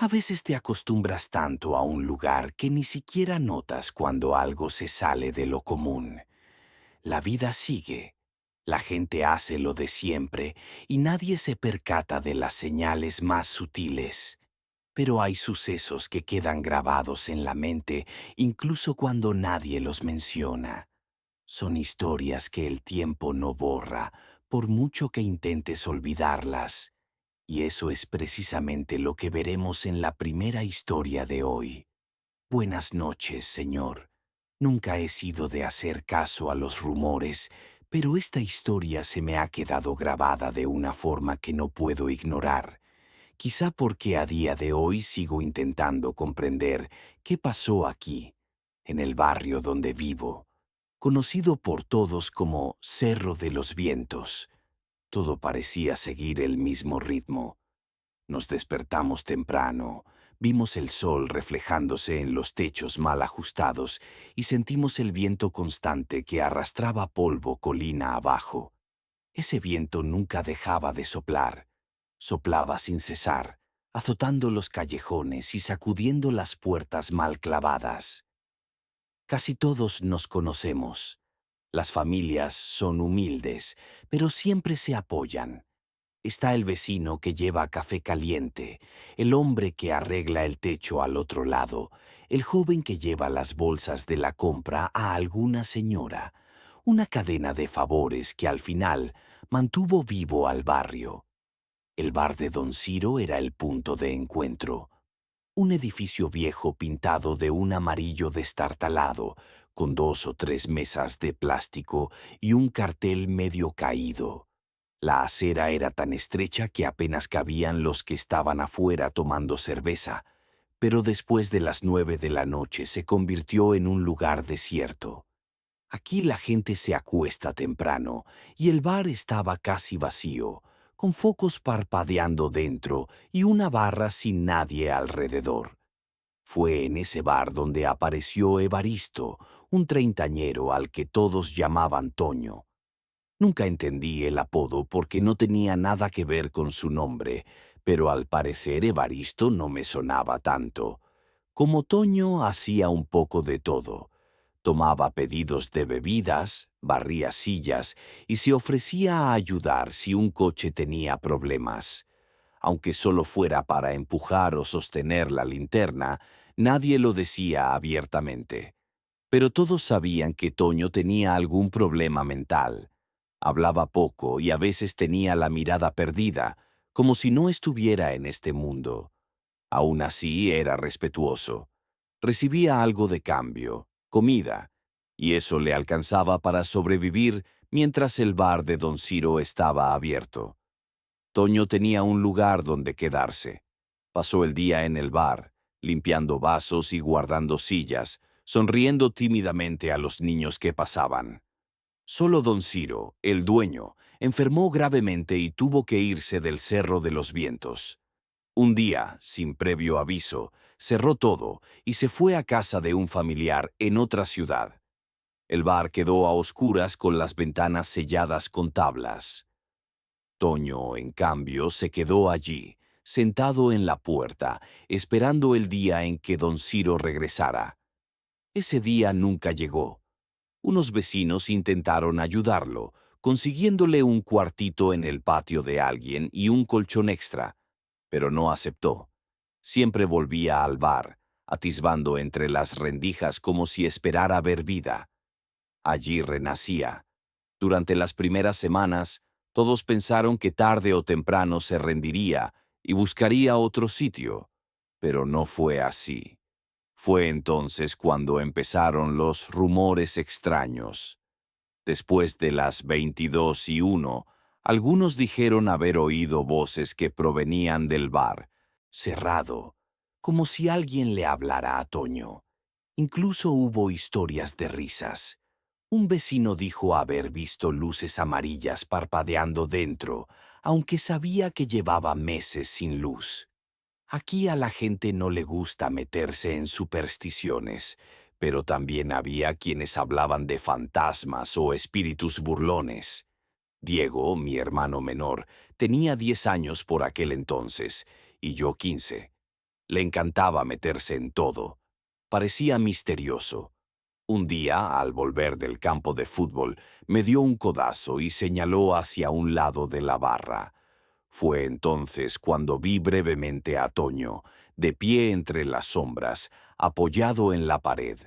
A veces te acostumbras tanto a un lugar que ni siquiera notas cuando algo se sale de lo común. La vida sigue, la gente hace lo de siempre y nadie se percata de las señales más sutiles. Pero hay sucesos que quedan grabados en la mente incluso cuando nadie los menciona. Son historias que el tiempo no borra, por mucho que intentes olvidarlas. Y eso es precisamente lo que veremos en la primera historia de hoy. Buenas noches, señor. Nunca he sido de hacer caso a los rumores, pero esta historia se me ha quedado grabada de una forma que no puedo ignorar. Quizá porque a día de hoy sigo intentando comprender qué pasó aquí, en el barrio donde vivo, conocido por todos como Cerro de los Vientos. Todo parecía seguir el mismo ritmo. Nos despertamos temprano, vimos el sol reflejándose en los techos mal ajustados y sentimos el viento constante que arrastraba polvo colina abajo. Ese viento nunca dejaba de soplar. Soplaba sin cesar, azotando los callejones y sacudiendo las puertas mal clavadas. Casi todos nos conocemos. Las familias son humildes, pero siempre se apoyan. Está el vecino que lleva café caliente, el hombre que arregla el techo al otro lado, el joven que lleva las bolsas de la compra a alguna señora. Una cadena de favores que al final mantuvo vivo al barrio. El bar de Don Ciro era el punto de encuentro. Un edificio viejo pintado de un amarillo destartalado, con 2 o 3 mesas de plástico y un cartel medio caído. La acera era tan estrecha que apenas cabían los que estaban afuera tomando cerveza, pero después de las 9 de la noche se convirtió en un lugar desierto. Aquí la gente se acuesta temprano y el bar estaba casi vacío, con focos parpadeando dentro y una barra sin nadie alrededor. Fue en ese bar donde apareció Evaristo, un treintañero al que todos llamaban Toño. Nunca entendí el apodo porque no tenía nada que ver con su nombre, pero al parecer Evaristo no me sonaba tanto. Como Toño hacía un poco de todo. Tomaba pedidos de bebidas, barría sillas y se ofrecía a ayudar si un coche tenía problemas. Aunque solo fuera para empujar o sostener la linterna, nadie lo decía abiertamente. Pero todos sabían que Toño tenía algún problema mental. Hablaba poco y a veces tenía la mirada perdida, como si no estuviera en este mundo. Aún así era respetuoso. Recibía algo de cambio, comida, y eso le alcanzaba para sobrevivir mientras el bar de Don Ciro estaba abierto. Toño tenía un lugar donde quedarse. Pasó el día en el bar, limpiando vasos y guardando sillas, sonriendo tímidamente a los niños que pasaban. Solo Don Ciro, el dueño, enfermó gravemente y tuvo que irse del Cerro de los Vientos. Un día, sin previo aviso, cerró todo y se fue a casa de un familiar en otra ciudad. El bar quedó a oscuras con las ventanas selladas con tablas. Toño, en cambio, se quedó allí, sentado en la puerta, esperando el día en que don Ciro regresara. Ese día nunca llegó. Unos vecinos intentaron ayudarlo, consiguiéndole un cuartito en el patio de alguien y un colchón extra, pero no aceptó. Siempre volvía al bar, atisbando entre las rendijas como si esperara ver vida. Allí renacía. Durante las primeras semanas, todos pensaron que tarde o temprano se rendiría y buscaría otro sitio, pero no fue así. Fue entonces cuando empezaron los rumores extraños. Después de las 22:01, algunos dijeron haber oído voces que provenían del bar, cerrado, como si alguien le hablara a Toño. Incluso hubo historias de risas. Un vecino dijo haber visto luces amarillas parpadeando dentro, aunque sabía que llevaba meses sin luz. Aquí a la gente no le gusta meterse en supersticiones, pero también había quienes hablaban de fantasmas o espíritus burlones. Diego, mi hermano menor, tenía 10 años por aquel entonces, y yo 15. Le encantaba meterse en todo. Parecía misterioso. Un día, al volver del campo de fútbol, me dio un codazo y señaló hacia un lado de la barra. Fue entonces cuando vi brevemente a Toño, de pie entre las sombras, apoyado en la pared.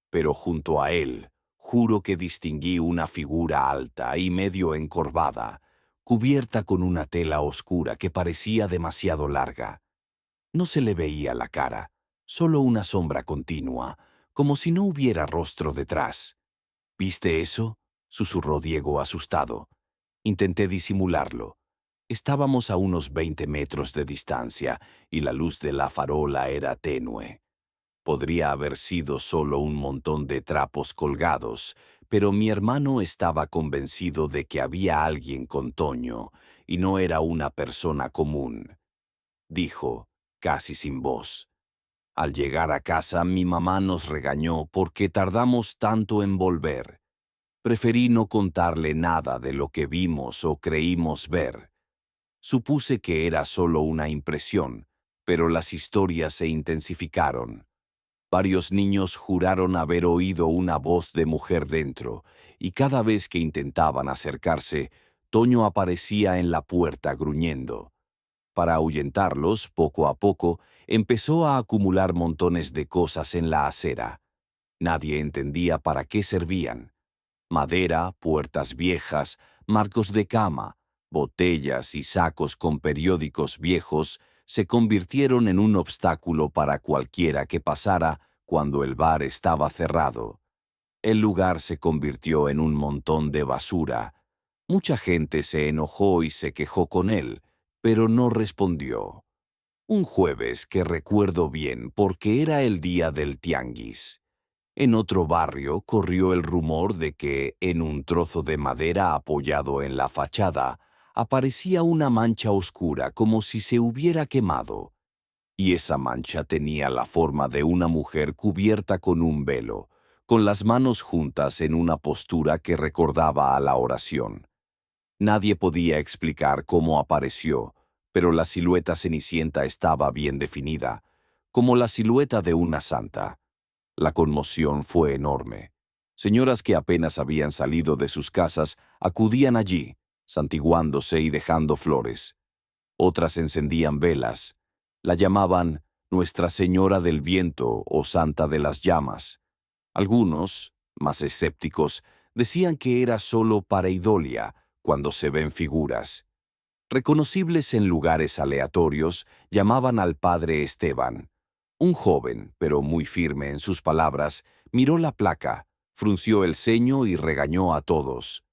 Pero junto a él, juro que distinguí una figura alta y medio encorvada, cubierta con una tela oscura que parecía demasiado larga. No se le veía la cara, solo una sombra continua, como si no hubiera rostro detrás. ¿Viste eso?, susurró Diego asustado. Intenté disimularlo. Estábamos a unos 20 metros de distancia y la luz de la farola era tenue. Podría haber sido solo un montón de trapos colgados, pero mi hermano estaba convencido de que había alguien con Toño y no era una persona común. Dijo, casi sin voz. Al llegar a casa, mi mamá nos regañó porque tardamos tanto en volver. Preferí no contarle nada de lo que vimos o creímos ver. Supuse que era solo una impresión, pero las historias se intensificaron. Varios niños juraron haber oído una voz de mujer dentro, y cada vez que intentaban acercarse, Toño aparecía en la puerta gruñendo. Para ahuyentarlos, poco a poco, empezó a acumular montones de cosas en la acera. Nadie entendía para qué servían. Madera, puertas viejas, marcos de cama, botellas y sacos con periódicos viejos se convirtieron en un obstáculo para cualquiera que pasara cuando el bar estaba cerrado. El lugar se convirtió en un montón de basura. Mucha gente se enojó y se quejó con él, pero no respondió. Un jueves que recuerdo bien porque era el día del tianguis. En otro barrio corrió el rumor de que, en un trozo de madera apoyado en la fachada, aparecía una mancha oscura como si se hubiera quemado. Y esa mancha tenía la forma de una mujer cubierta con un velo, con las manos juntas en una postura que recordaba a la oración. Nadie podía explicar cómo apareció, pero la silueta cenicienta estaba bien definida, como la silueta de una santa. La conmoción fue enorme. Señoras que apenas habían salido de sus casas acudían allí, santiguándose y dejando flores. Otras encendían velas. La llamaban Nuestra Señora del Viento o Santa de las Llamas. Algunos, más escépticos, decían que era solo pareidolia cuando se ven figuras. Reconocibles en lugares aleatorios, llamaban al padre Esteban. Un joven, pero muy firme en sus palabras, miró la placa, frunció el ceño y regañó a todos.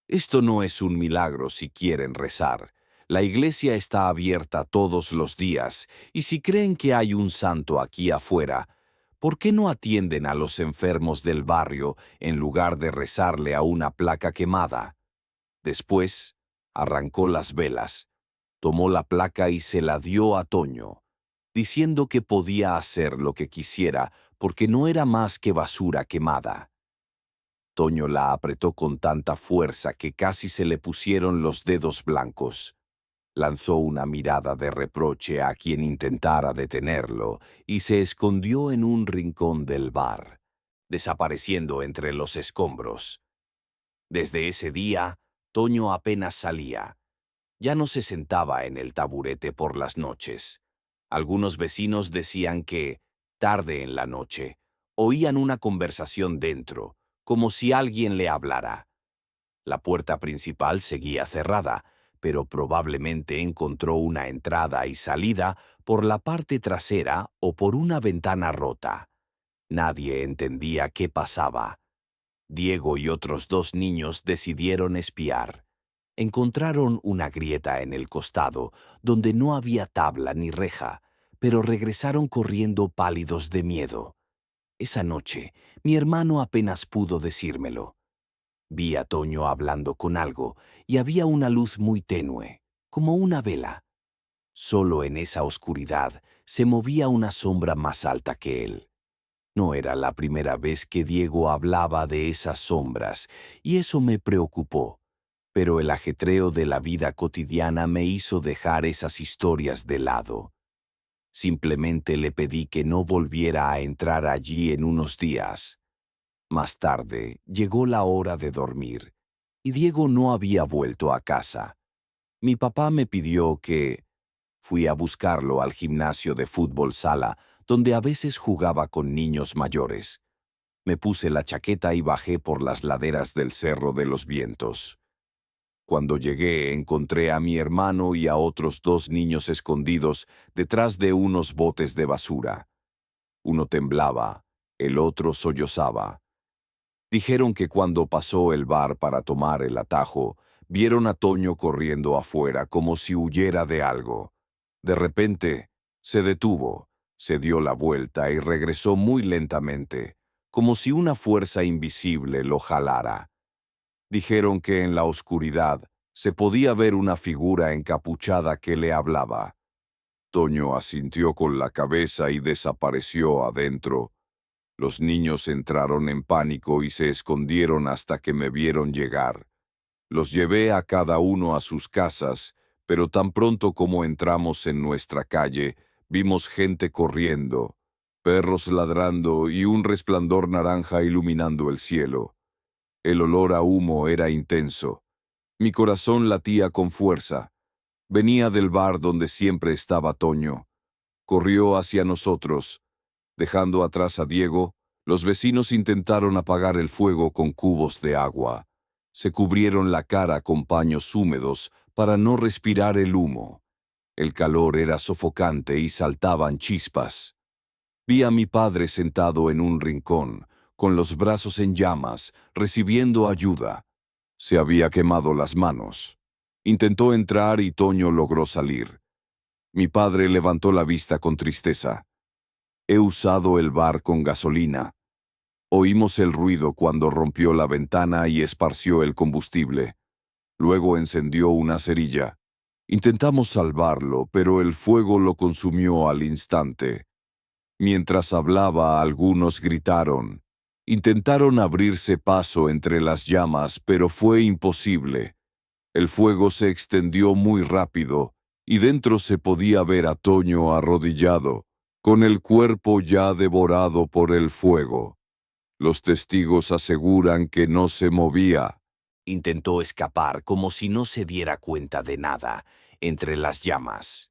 Esto no es un milagro si quieren rezar. La iglesia está abierta todos los días, y si creen que hay un santo aquí afuera, ¿por qué no atienden a los enfermos del barrio en lugar de rezarle a una placa quemada? Después, arrancó las velas, tomó la placa y se la dio a Toño, diciendo que podía hacer lo que quisiera porque no era más que basura quemada. Toño la apretó con tanta fuerza que casi se le pusieron los dedos blancos. Lanzó una mirada de reproche a quien intentara detenerlo y se escondió en un rincón del bar, desapareciendo entre los escombros. Desde ese día, Toño apenas salía. Ya no se sentaba en el taburete por las noches. Algunos vecinos decían que, tarde en la noche, oían una conversación dentro, como si alguien le hablara. La puerta principal seguía cerrada, pero probablemente encontró una entrada y salida por la parte trasera o por una ventana rota. Nadie entendía qué pasaba. Diego y otros dos niños decidieron espiar. Encontraron una grieta en el costado, donde no había tabla ni reja, pero regresaron corriendo pálidos de miedo. Esa noche, mi hermano apenas pudo decírmelo. Vi a Toño hablando con algo, y había una luz muy tenue, como una vela. Solo en esa oscuridad se movía una sombra más alta que él. No era la primera vez que Diego hablaba de esas sombras, y eso me preocupó. Pero el ajetreo de la vida cotidiana me hizo dejar esas historias de lado. Simplemente le pedí que no volviera a entrar allí en unos días. Más tarde llegó la hora de dormir y Diego no había vuelto a casa. Mi papá me pidió que... Fui a buscarlo al gimnasio de fútbol sala, donde a veces jugaba con niños mayores. Me puse la chaqueta y bajé por las laderas del Cerro de los Vientos. Cuando llegué encontré a mi hermano y a otros 2 niños escondidos detrás de unos botes de basura. Uno temblaba, el otro sollozaba. Dijeron que cuando pasó el bar para tomar el atajo, vieron a Toño corriendo afuera como si huyera de algo. De repente, se detuvo, se dio la vuelta y regresó muy lentamente, como si una fuerza invisible lo jalara. Dijeron que en la oscuridad se podía ver una figura encapuchada que le hablaba. Toño asintió con la cabeza y desapareció adentro. Los niños entraron en pánico y se escondieron hasta que me vieron llegar. Los llevé a cada uno a sus casas, pero tan pronto como entramos en nuestra calle, vimos gente corriendo, perros ladrando y un resplandor naranja iluminando el cielo. El olor a humo era intenso. Mi corazón latía con fuerza. Venía del bar donde siempre estaba Toño. Corrió hacia nosotros. Dejando atrás a Diego, los vecinos intentaron apagar el fuego con cubos de agua. Se cubrieron la cara con paños húmedos para no respirar el humo. El calor era sofocante y saltaban chispas. Vi a mi padre sentado en un rincón, con los brazos en llamas, recibiendo ayuda. Se había quemado las manos. Intentó entrar y Toño logró salir. Mi padre levantó la vista con tristeza. He usado el bar con gasolina. Oímos el ruido cuando rompió la ventana y esparció el combustible. Luego encendió una cerilla. Intentamos salvarlo, pero el fuego lo consumió al instante. Mientras hablaba, algunos gritaron. Intentaron abrirse paso entre las llamas, pero fue imposible. El fuego se extendió muy rápido, y dentro se podía ver a Toño arrodillado, con el cuerpo ya devorado por el fuego. Los testigos aseguran que no se movía. Intentó escapar como si no se diera cuenta de nada, entre las llamas.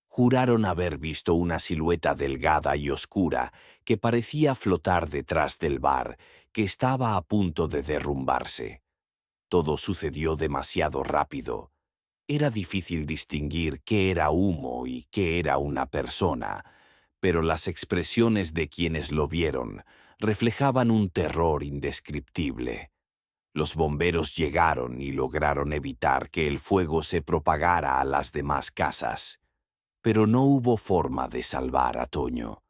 Juraron haber visto una silueta delgada y oscura que parecía flotar detrás del bar, que estaba a punto de derrumbarse. Todo sucedió demasiado rápido. Era difícil distinguir qué era humo y qué era una persona, pero las expresiones de quienes lo vieron reflejaban un terror indescriptible. Los bomberos llegaron y lograron evitar que el fuego se propagara a las demás casas. Pero no hubo forma de salvar a Toño.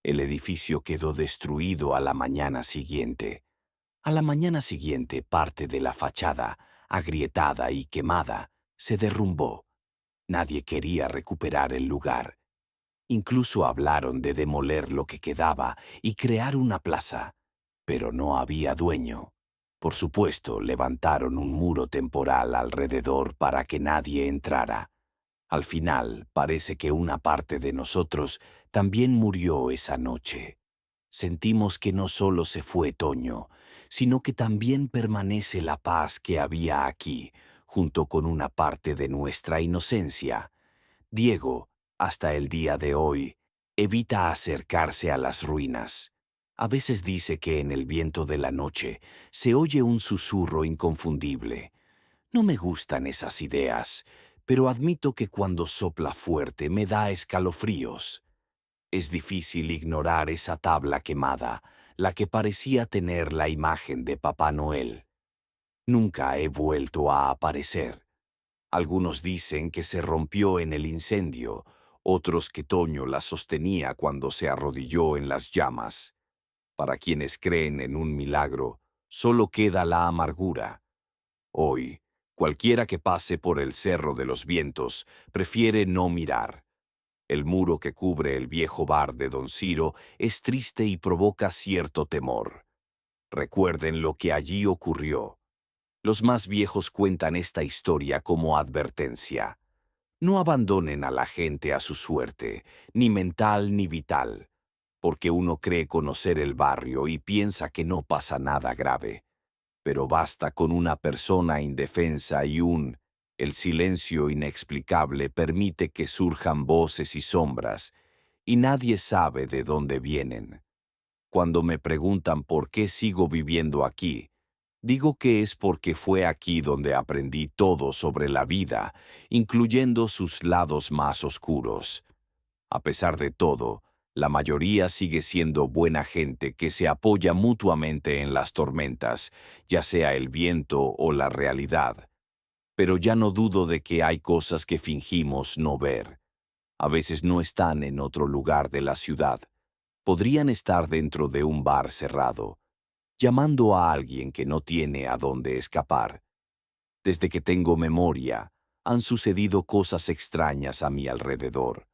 El edificio quedó destruido a la mañana siguiente. A la mañana siguiente, parte de la fachada, agrietada y quemada, se derrumbó. Nadie quería recuperar el lugar. Incluso hablaron de demoler lo que quedaba y crear una plaza, pero no había dueño. Por supuesto, levantaron un muro temporal alrededor para que nadie entrara. Al final, parece que una parte de nosotros también murió esa noche. Sentimos que no solo se fue Toño, sino que también permanece la paz que había aquí, junto con una parte de nuestra inocencia. Diego, hasta el día de hoy, evita acercarse a las ruinas. A veces dice que en el viento de la noche se oye un susurro inconfundible. No me gustan esas ideas, pero admito que cuando sopla fuerte me da escalofríos. Es difícil ignorar esa tabla quemada, la que parecía tener la imagen de Papá Noel. Nunca he vuelto a aparecer. Algunos dicen que se rompió en el incendio, otros que Toño la sostenía cuando se arrodilló en las llamas. Para quienes creen en un milagro, solo queda la amargura. Hoy, cualquiera que pase por el Cerro de los Vientos prefiere no mirar. El muro que cubre el viejo bar de Don Ciro es triste y provoca cierto temor. Recuerden lo que allí ocurrió. Los más viejos cuentan esta historia como advertencia. No abandonen a la gente a su suerte, ni mental ni vital, porque uno cree conocer el barrio y piensa que no pasa nada grave. Pero basta con una persona indefensa y el silencio inexplicable permite que surjan voces y sombras, y nadie sabe de dónde vienen. Cuando me preguntan por qué sigo viviendo aquí, digo que es porque fue aquí donde aprendí todo sobre la vida, incluyendo sus lados más oscuros. A pesar de todo, la mayoría sigue siendo buena gente que se apoya mutuamente en las tormentas, ya sea el viento o la realidad. Pero ya no dudo de que hay cosas que fingimos no ver. A veces no están en otro lugar de la ciudad. Podrían estar dentro de un bar cerrado, llamando a alguien que no tiene a dónde escapar. Desde que tengo memoria, han sucedido cosas extrañas a mi alrededor.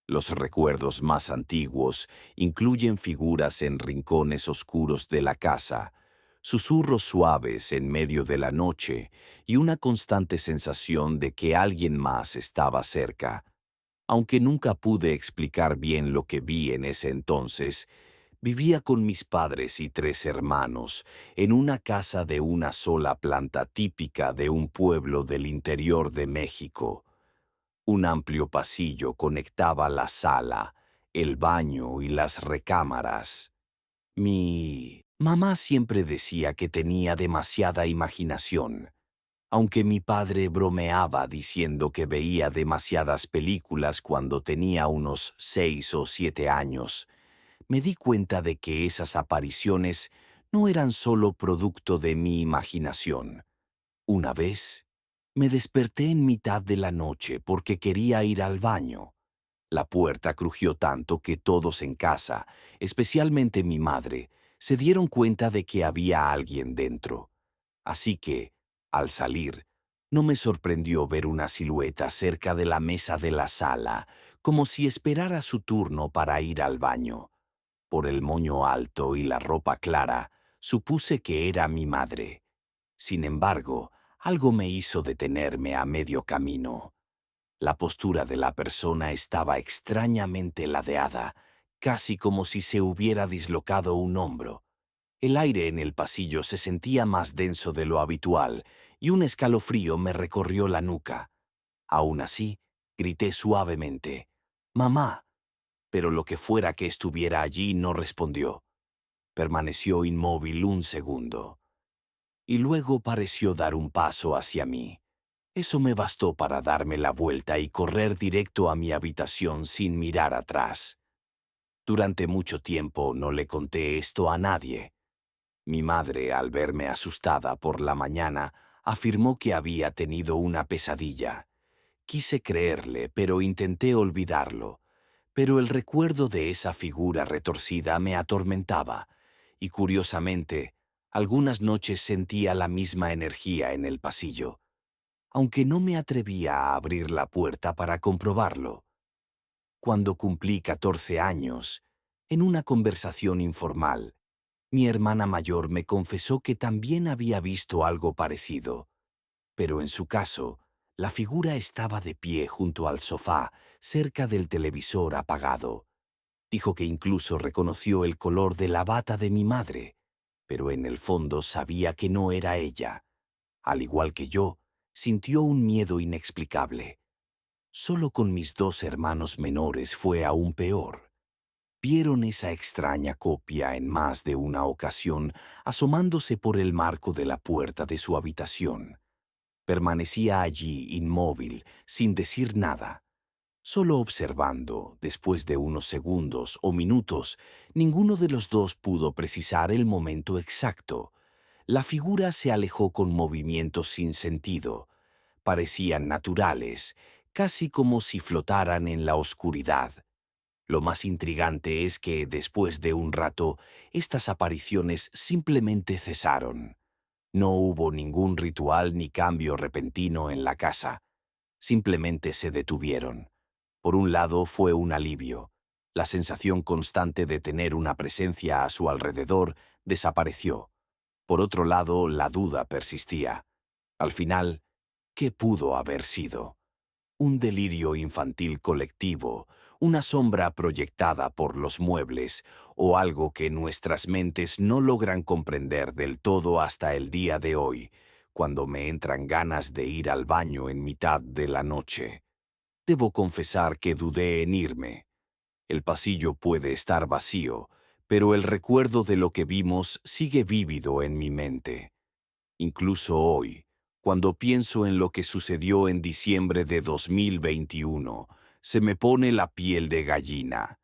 Los recuerdos más antiguos incluyen figuras en rincones oscuros de la casa, susurros suaves en medio de la noche y una constante sensación de que alguien más estaba cerca. Aunque nunca pude explicar bien lo que vi en ese entonces, vivía con mis padres y 3 hermanos en una casa de una sola planta típica de un pueblo del interior de México. Un amplio pasillo conectaba la sala, el baño y las recámaras. Mi mamá siempre decía que tenía demasiada imaginación, aunque mi padre bromeaba diciendo que veía demasiadas películas cuando tenía unos 6 o 7 años. Me di cuenta de que esas apariciones no eran solo producto de mi imaginación. Una vez, me desperté en mitad de la noche porque quería ir al baño. La puerta crujió tanto que todos en casa, especialmente mi madre, se dieron cuenta de que había alguien dentro. Así que, al salir, no me sorprendió ver una silueta cerca de la mesa de la sala, como si esperara su turno para ir al baño. Por el moño alto y la ropa clara, supuse que era mi madre. Sin embargo, algo me hizo detenerme a medio camino. La postura de la persona estaba extrañamente ladeada, casi como si se hubiera dislocado un hombro. El aire en el pasillo se sentía más denso de lo habitual y un escalofrío me recorrió la nuca. Aún así, grité suavemente, «¡Mamá!», pero lo que fuera que estuviera allí no respondió. Permaneció inmóvil un segundo y luego pareció dar un paso hacia mí. Eso me bastó para darme la vuelta y correr directo a mi habitación sin mirar atrás. Durante mucho tiempo no le conté esto a nadie. Mi madre, al verme asustada por la mañana, afirmó que había tenido una pesadilla. Quise creerle, pero intenté olvidarlo. Pero el recuerdo de esa figura retorcida me atormentaba, y curiosamente, algunas noches sentía la misma energía en el pasillo, aunque no me atrevía a abrir la puerta para comprobarlo. Cuando cumplí 14 años, en una conversación informal, mi hermana mayor me confesó que también había visto algo parecido, pero en su caso, la figura estaba de pie junto al sofá, cerca del televisor apagado. Dijo que incluso reconoció el color de la bata de mi madre, pero en el fondo sabía que no era ella. Al igual que yo, sintió un miedo inexplicable. Solo con mis 2 hermanos menores fue aún peor. Vieron esa extraña copia en más de una ocasión asomándose por el marco de la puerta de su habitación. Permanecía allí inmóvil, sin decir nada. Solo observando, después de unos segundos o minutos, ninguno de los dos pudo precisar el momento exacto. La figura se alejó con movimientos sin sentido. Parecían naturales, casi como si flotaran en la oscuridad. Lo más intrigante es que, después de un rato, estas apariciones simplemente cesaron. No hubo ningún ritual ni cambio repentino en la casa. Simplemente se detuvieron. Por un lado fue un alivio. La sensación constante de tener una presencia a su alrededor desapareció. Por otro lado, la duda persistía. Al final, ¿qué pudo haber sido? un delirio infantil colectivo, una sombra proyectada por los muebles o algo que nuestras mentes no logran comprender del todo hasta el día de hoy, cuando me entran ganas de ir al baño en mitad de la noche. Debo confesar que dudé en irme. El pasillo puede estar vacío, pero el recuerdo de lo que vimos sigue vívido en mi mente. Incluso hoy, cuando pienso en lo que sucedió en diciembre de 2021, se me pone la piel de gallina.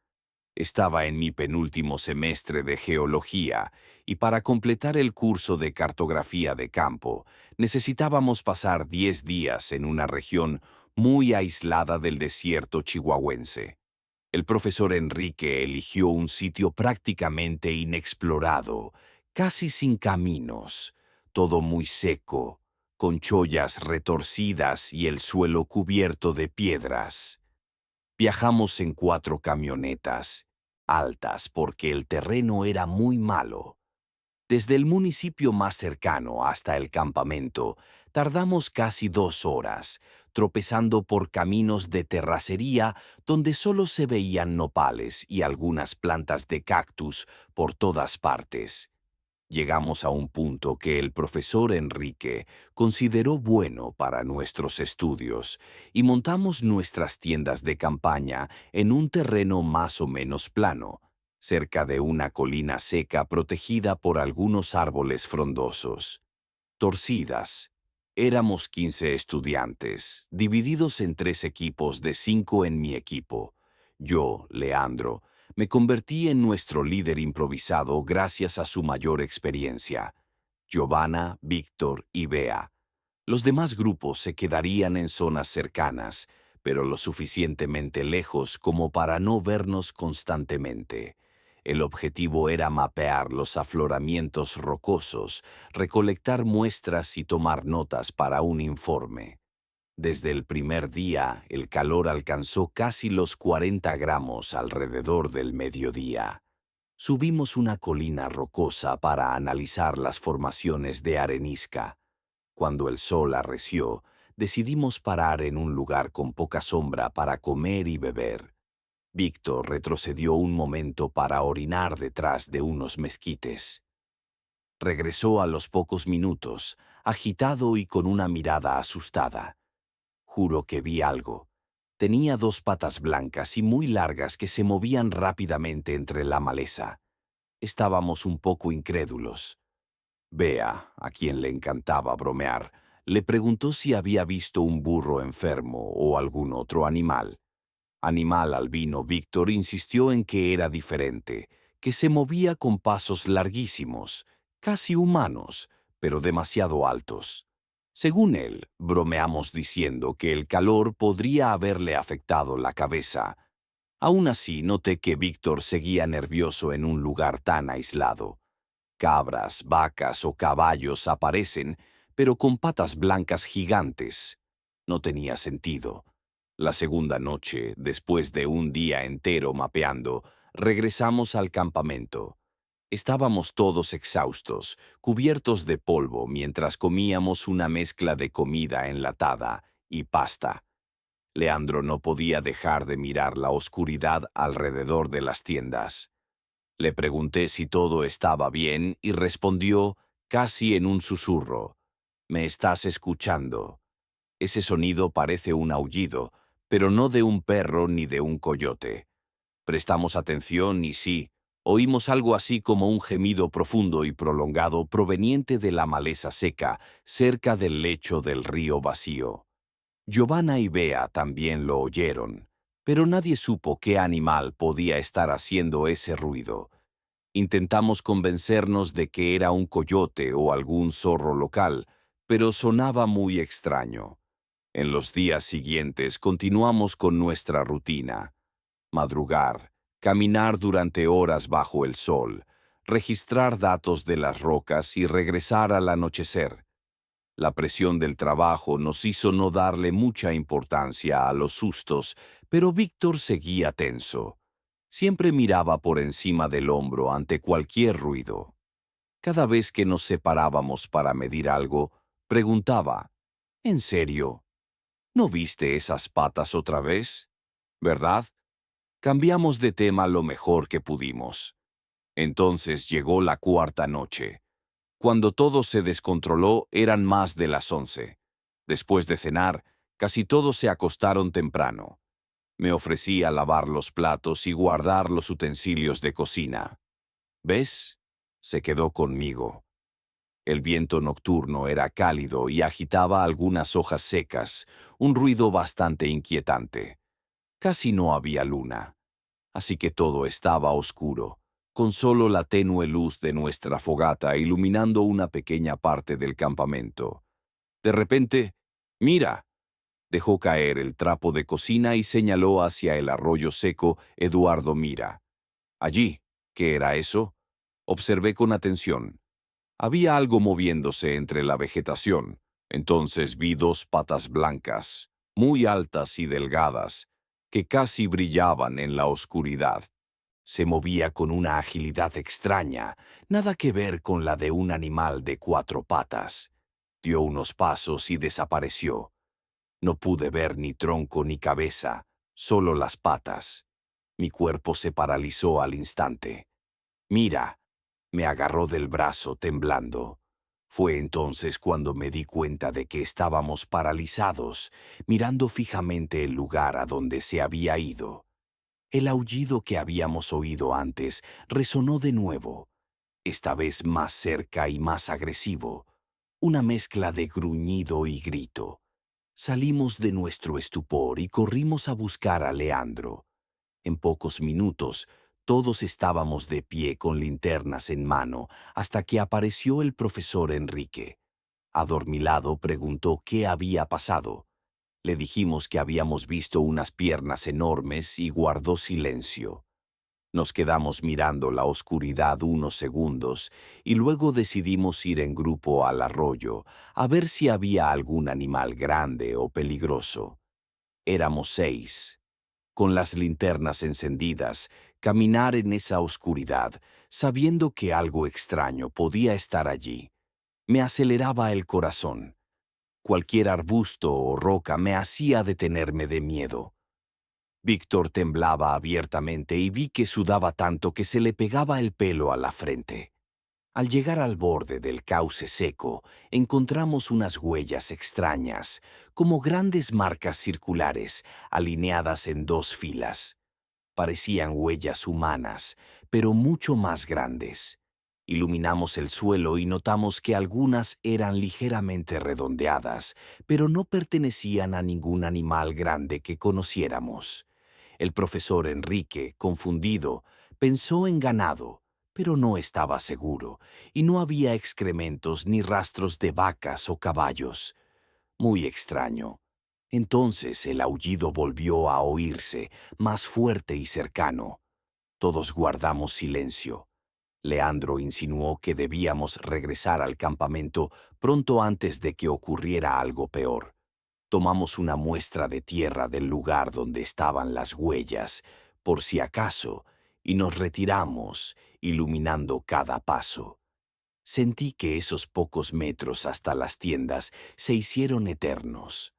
Estaba en mi penúltimo semestre de geología y para completar el curso de cartografía de campo necesitábamos pasar 10 días en una región muy aislada del desierto chihuahuense. El profesor Enrique eligió un sitio prácticamente inexplorado, casi sin caminos, todo muy seco, con chollas retorcidas y el suelo cubierto de piedras. Viajamos en 4 camionetas, altas porque el terreno era muy malo. Desde el municipio más cercano hasta el campamento, tardamos casi 2 horas, tropezando por caminos de terracería donde solo se veían nopales y algunas plantas de cactus por todas partes. Llegamos a un punto que el profesor Enrique consideró bueno para nuestros estudios y montamos nuestras tiendas de campaña en un terreno más o menos plano, cerca de una colina seca protegida por algunos árboles frondosos. Torcidas. Éramos 15 estudiantes, divididos en 3 equipos de 5 en mi equipo. Yo, Leandro, me convertí en nuestro líder improvisado gracias a su mayor experiencia. Giovanna, Víctor y Bea. Los demás grupos se quedarían en zonas cercanas, pero lo suficientemente lejos como para no vernos constantemente. El objetivo era mapear los afloramientos rocosos, recolectar muestras y tomar notas para un informe. Desde el primer día, el calor alcanzó casi los 40 grados alrededor del mediodía. Subimos una colina rocosa para analizar las formaciones de arenisca. Cuando el sol arreció, decidimos parar en un lugar con poca sombra para comer y beber. Víctor retrocedió un momento para orinar detrás de unos mezquites. Regresó a los pocos minutos, agitado y con una mirada asustada. Juro que vi algo. Tenía 2 patas blancas y muy largas que se movían rápidamente entre la maleza. Estábamos un poco incrédulos. Bea, a quien le encantaba bromear, le preguntó si había visto un burro enfermo o algún otro animal. Animal albino Víctor insistió en que era diferente, que se movía con pasos larguísimos, casi humanos, pero demasiado altos. Según él, bromeamos diciendo que el calor podría haberle afectado la cabeza. Aún así, noté que Víctor seguía nervioso en un lugar tan aislado. Cabras, vacas o caballos aparecen, pero con patas blancas gigantes. No tenía sentido. La segunda noche, después de un día entero mapeando, regresamos al campamento. Estábamos todos exhaustos, cubiertos de polvo mientras comíamos una mezcla de comida enlatada y pasta. Leandro no podía dejar de mirar la oscuridad alrededor de las tiendas. Le pregunté si todo estaba bien y respondió, casi en un susurro, «¿Me estás escuchando?» Ese sonido parece un aullido, pero no de un perro ni de un coyote. Prestamos atención y sí, oímos algo así como un gemido profundo y prolongado proveniente de la maleza seca cerca del lecho del río vacío. Giovanna y Bea también lo oyeron, pero nadie supo qué animal podía estar haciendo ese ruido. Intentamos convencernos de que era un coyote o algún zorro local, pero sonaba muy extraño. En los días siguientes continuamos con nuestra rutina. Madrugar, caminar durante horas bajo el sol, registrar datos de las rocas y regresar al anochecer. La presión del trabajo nos hizo no darle mucha importancia a los sustos, pero Víctor seguía tenso. Siempre miraba por encima del hombro ante cualquier ruido. Cada vez que nos separábamos para medir algo, preguntaba, ¿en serio? ¿No viste esas patas otra vez? ¿Verdad? Cambiamos de tema lo mejor que pudimos. Entonces llegó la cuarta noche. Cuando todo se descontroló, eran más de las 11. Después de cenar, casi todos se acostaron temprano. Me ofrecí a lavar los platos y guardar los utensilios de cocina. ¿Ves? Se quedó conmigo. El viento nocturno era cálido y agitaba algunas hojas secas, un ruido bastante inquietante. Casi no había luna, así que todo estaba oscuro, con solo la tenue luz de nuestra fogata iluminando una pequeña parte del campamento. De repente, ¡mira! Dejó caer el trapo de cocina y señaló hacia el arroyo seco Eduardo Mira. Allí, ¿qué era eso? Observé con atención. Había algo moviéndose entre la vegetación. Entonces vi dos patas blancas, muy altas y delgadas, que casi brillaban en la oscuridad. Se movía con una agilidad extraña, nada que ver con la de un animal de cuatro patas. Dio unos pasos y desapareció. No pude ver ni tronco ni cabeza, solo las patas. Mi cuerpo se paralizó al instante. Mira, me agarró del brazo temblando. Fue entonces cuando me di cuenta de que estábamos paralizados, mirando fijamente el lugar a donde se había ido. El aullido que habíamos oído antes resonó de nuevo, esta vez más cerca y más agresivo, una mezcla de gruñido y grito. Salimos de nuestro estupor y corrimos a buscar a Leandro. En pocos minutos, todos estábamos de pie con linternas en mano hasta que apareció el profesor Enrique. Adormilado preguntó qué había pasado. Le dijimos que habíamos visto unas piernas enormes y guardó silencio. Nos quedamos mirando la oscuridad unos segundos y luego decidimos ir en grupo al arroyo a ver si había algún animal grande o peligroso. Éramos 6. Con las linternas encendidas, caminar en esa oscuridad, sabiendo que algo extraño podía estar allí, me aceleraba el corazón. Cualquier arbusto o roca me hacía detenerme de miedo. Víctor temblaba abiertamente y vi que sudaba tanto que se le pegaba el pelo a la frente. Al llegar al borde del cauce seco, encontramos unas huellas extrañas, como grandes marcas circulares, alineadas en 2 filas. Parecían huellas humanas, pero mucho más grandes. Iluminamos el suelo y notamos que algunas eran ligeramente redondeadas, pero no pertenecían a ningún animal grande que conociéramos. El profesor Enrique, confundido, pensó en ganado, pero no estaba seguro, y no había excrementos ni rastros de vacas o caballos. Muy extraño. Entonces el aullido volvió a oírse, más fuerte y cercano. Todos guardamos silencio. Leandro insinuó que debíamos regresar al campamento pronto antes de que ocurriera algo peor. Tomamos una muestra de tierra del lugar donde estaban las huellas, por si acaso, y nos retiramos, iluminando cada paso. Sentí que esos pocos metros hasta las tiendas se hicieron eternos.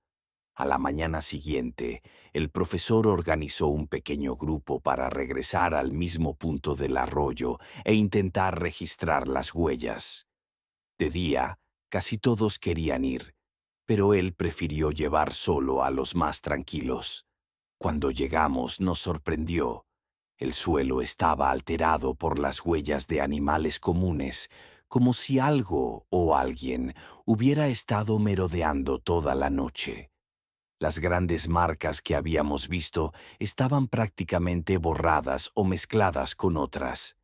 A la mañana siguiente, el profesor organizó un pequeño grupo para regresar al mismo punto del arroyo e intentar registrar las huellas. De día, casi todos querían ir, pero él prefirió llevar solo a los más tranquilos. Cuando llegamos nos sorprendió. El suelo estaba alterado por las huellas de animales comunes, como si algo o alguien hubiera estado merodeando toda la noche. Las grandes marcas que habíamos visto estaban prácticamente borradas o mezcladas con otras.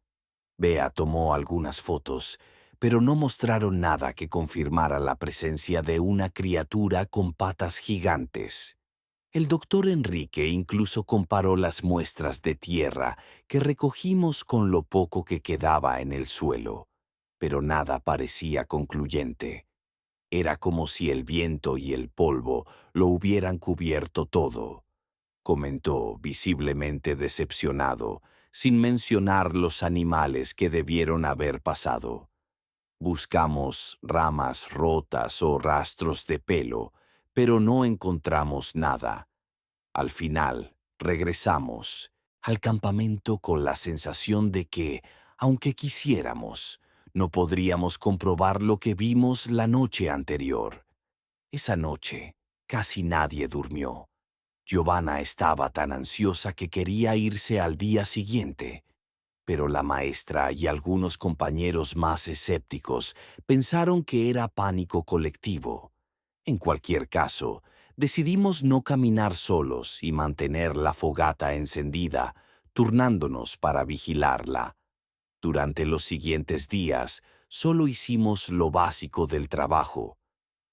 Bea tomó algunas fotos, pero no mostraron nada que confirmara la presencia de una criatura con patas gigantes. El doctor Enrique incluso comparó las muestras de tierra que recogimos con lo poco que quedaba en el suelo, pero nada parecía concluyente. Era como si el viento y el polvo lo hubieran cubierto todo, comentó visiblemente decepcionado, sin mencionar los animales que debieron haber pasado. Buscamos ramas rotas o rastros de pelo, pero no encontramos nada. Al final, regresamos al campamento con la sensación de que, aunque quisiéramos, no podríamos comprobar lo que vimos la noche anterior. Esa noche, casi nadie durmió. Giovanna estaba tan ansiosa que quería irse al día siguiente, pero la maestra y algunos compañeros más escépticos pensaron que era pánico colectivo. En cualquier caso, decidimos no caminar solos y mantener la fogata encendida, turnándonos para vigilarla. Durante los siguientes días, solo hicimos lo básico del trabajo.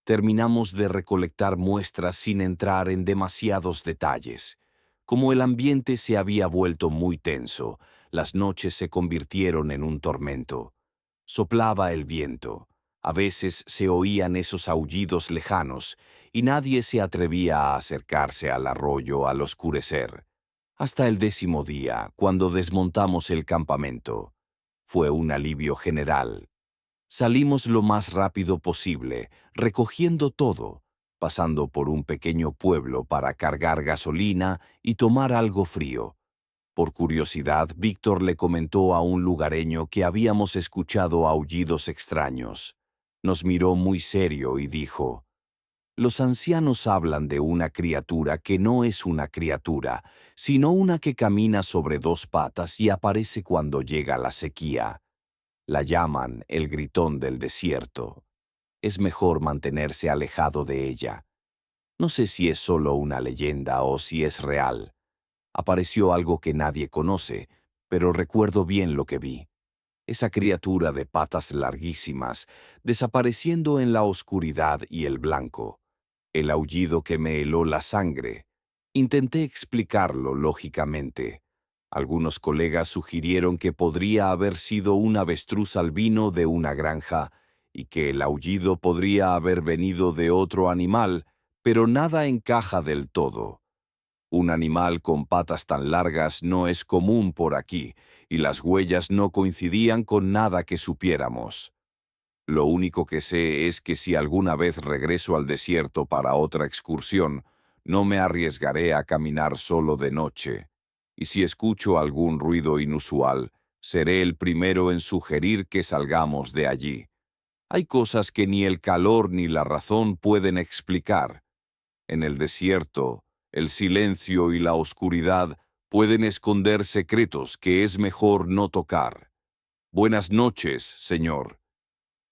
Terminamos de recolectar muestras sin entrar en demasiados detalles. Como el ambiente se había vuelto muy tenso, las noches se convirtieron en un tormento. Soplaba el viento. A veces se oían esos aullidos lejanos y nadie se atrevía a acercarse al arroyo al oscurecer. Hasta el 10.º día, cuando desmontamos el campamento. Fue un alivio general. Salimos lo más rápido posible, recogiendo todo, pasando por un pequeño pueblo para cargar gasolina y tomar algo frío. Por curiosidad, Víctor le comentó a un lugareño que habíamos escuchado aullidos extraños. Nos miró muy serio y dijo: «Los ancianos hablan de una criatura que no es una criatura, sino una que camina sobre dos patas y aparece cuando llega la sequía. La llaman el gritón del desierto. Es mejor mantenerse alejado de ella. No sé si es solo una leyenda o si es real. Apareció algo que nadie conoce, pero recuerdo bien lo que vi. Esa criatura de patas larguísimas, desapareciendo en la oscuridad y el blanco. El aullido que me heló la sangre. Intenté explicarlo lógicamente. Algunos colegas sugirieron que podría haber sido un avestruz albino de una granja y que el aullido podría haber venido de otro animal, pero nada encaja del todo. Un animal con patas tan largas no es común por aquí, y las huellas no coincidían con nada que supiéramos. Lo único que sé es que si alguna vez regreso al desierto para otra excursión, no me arriesgaré a caminar solo de noche. Y si escucho algún ruido inusual, seré el primero en sugerir que salgamos de allí. Hay cosas que ni el calor ni la razón pueden explicar. En el desierto, el silencio y la oscuridad pueden esconder secretos que es mejor no tocar. Buenas noches, señor.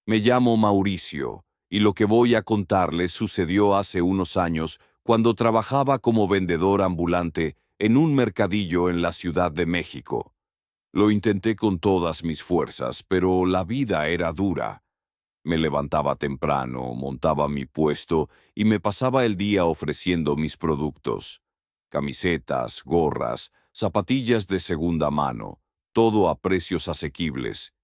Me llamo Mauricio, y lo que voy a contarles sucedió hace unos años cuando trabajaba como vendedor ambulante en un mercadillo en la Ciudad de México. Lo intenté con todas mis fuerzas, pero la vida era dura. Me levantaba temprano, montaba mi puesto y me pasaba el día ofreciendo mis productos. Camisetas, gorras, zapatillas de segunda mano, todo a precios asequibles.